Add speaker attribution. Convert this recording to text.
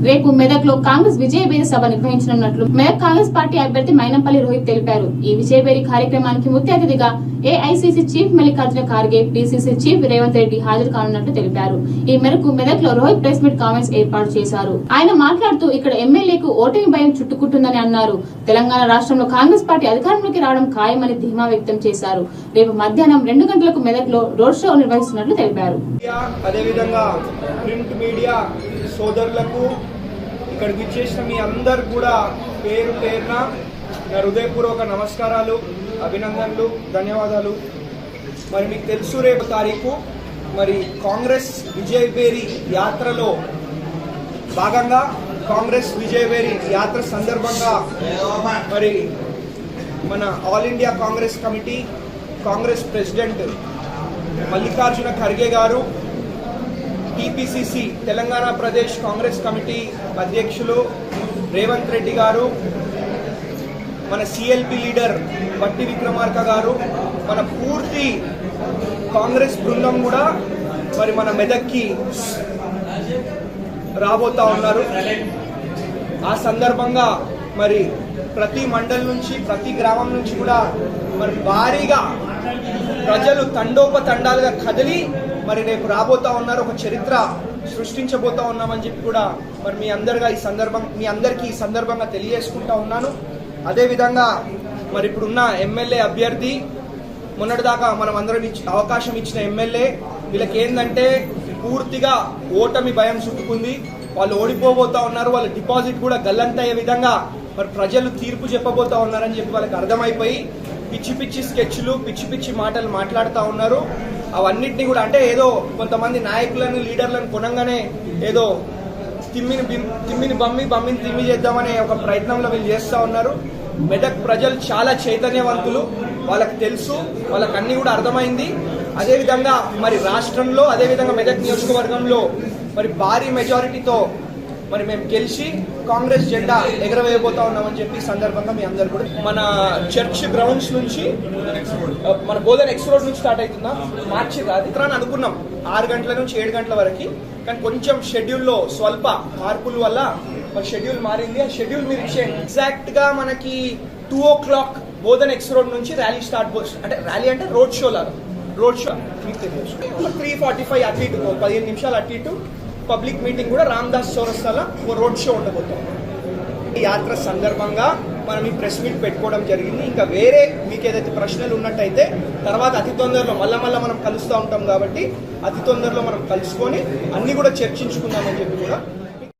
Speaker 1: రేపు మెదక్ లో కాంగ్రెస్ విజయబేరి సభ నిర్వహించనున్నట్లు మెదక్ కాంగ్రెస్ పార్టీ అభ్యర్థి మైనంపల్లి రోహిత్ తెలిపారు. ఈ విజయబేరి కార్యక్రమానికి ముఖ్య అతిథిగా AICC chief Mallikarjuna Kharge, PCC chief Revanth Reddy హాజరు కానున్నట్లు తెలిపారు. ఈ మేరకు మెదక్ లో రోహిత్ ప్రెస్ మీట్ కామెంట్స్ ఏర్పాటు చేశారు. ఆయన మాట్లాడుతూ ఇక్కడ ఎమ్మెల్యేకు ఓటమి భయం చుట్టుకుంటుందని అన్నారు. తెలంగాణ రాష్ట్రంలో కాంగ్రెస్ పార్టీ అధికారంలోకి రావడం ఖాయమని ధీమా వ్యక్తం చేశారు. రేపు మధ్యాహ్నం 2 గంటలకు మెదక్ లో రోడ్ షో నిర్వహిస్తున్నట్లు తెలిపారు.
Speaker 2: అదేవిధంగా ప్రింట్ మీడియా సోదరులకు ఇక్కడికి ఇచ్చేసిన మీ అందరు కూడా పేరు పేరున నా హృదయపూర్వక నమస్కారాలు, అభినందనలు, ధన్యవాదాలు. మరి మీకు తెలుసు రేపు తారీఖు మరి కాంగ్రెస్ విజయబేరి యాత్రలో భాగంగా కాంగ్రెస్ విజయబేరి యాత్ర సందర్భంగా మరి మన all India Congress committee Congress president Mallikarjuna Kharge గారు, టీపీసీసీ తెలంగాణ ప్రదేశ్ కాంగ్రెస్ కమిటీ అధ్యక్షులు రేవంత్ రెడ్డి గారు, మన సిఎల్పి లీడర్ బట్టి విక్రమార్క గారు, మన పూర్తి కాంగ్రెస్ బృందం కూడా మరి మన మెదక్కి రాబోతా ఉన్నారు. ఆ సందర్భంగా మరి ప్రతి మండల్ నుంచి ప్రతి గ్రామం నుంచి కూడా మరి భారీగా ప్రజలు తండోపతండాలుగా కదిలి మరి రేపు రాబోతా ఉన్నారు. ఒక చరిత్ర సృష్టించబోతా ఉన్నామని చెప్పి కూడా మరి మీ అందరికీ ఈ సందర్భంగా తెలియజేసుకుంటా ఉన్నాను. అదేవిధంగా మరి ఇప్పుడున్న ఎమ్మెల్యే అభ్యర్థి మొన్నటిదాకా మనం అందరం అవకాశం ఇచ్చిన ఎమ్మెల్యే వీళ్ళకి ఏంటంటే పూర్తిగా ఓటమి భయం చుట్టుకుంది. వాళ్ళు ఓడిపోబోతా ఉన్నారు. వాళ్ళ డిపాజిట్ కూడా గల్లంతయ్యే విధంగా మరి ప్రజలు తీర్పు చెప్పబోతా ఉన్నారని చెప్పి వాళ్ళకి అర్థమైపోయి పిచ్చి పిచ్చి స్కెచ్లు, పిచ్చి పిచ్చి మాటలు మాట్లాడుతూ ఉన్నారు. అవన్నిటినీ కూడా అంటే ఏదో కొంతమంది నాయకులను లీడర్లను కొనంగానే ఏదో తిమ్మిని బమ్మిని తిమ్మి చేద్దామనే ఒక ప్రయత్నంలో వీళ్ళు చేస్తూ ఉన్నారు. మెదక్ ప్రజలు చాలా చైతన్యవంతులు, వాళ్ళకి తెలుసు, వాళ్ళకి అన్ని కూడా అర్థమైంది. అదేవిధంగా మరి రాష్ట్రంలో అదేవిధంగా మెదక్ నియోజకవర్గంలో మరి భారీ మెజారిటీతో మరి మేము గెలిచి కాంగ్రెస్ జెండా ఎగరవేయబోతా ఉన్నామని చెప్పి సందర్భంగా మీ అందరు కూడా మన చర్చ్ గ్రౌండ్స్ నుంచి మన బోధన్ ఎక్స్ రోడ్ నుంచి స్టార్ట్ అవుతుందా మార్చి రాత్రి అనుకున్నాం 6 గంటల నుంచి 7 గంటల వరకు. కానీ కొంచెం షెడ్యూల్లో స్వల్ప మార్పుల వల్ల మరి షెడ్యూల్ మారింది. ఆ షెడ్యూల్ మీరు ఇచ్చేయండి. ఎగ్జాక్ట్ గా మనకి 2 o'clock బోధన్ ఎక్స్ రోడ్ నుంచి ర్యాలీ స్టార్ట్, అంటే ర్యాలీ అంటే రోడ్ షో లాగా. రోడ్ షో మీకు తెలియదు. 3:45 అటు ఇటు 15 నిమిషాలు అటు ఇటు పబ్లిక్ మీటింగ్ కూడా రామ్దాస్ చౌరస్తాలో రోడ్ షో ఉండబోతాం. ఈ యాత్ర సందర్భంగా మనం ఈ ప్రెస్ మీట్ పెట్టుకోవడం జరిగింది. ఇంకా వేరే మీకు ఏదైతే ప్రశ్నలు ఉన్నట్టయితే తర్వాత అతి తొందరలో మళ్ళా మనం కలుస్తూ ఉంటాం కాబట్టి అతి తొందరలో మనం కలుసుకొని అన్ని కూడా చర్చించుకుందామని చెప్పి కూడా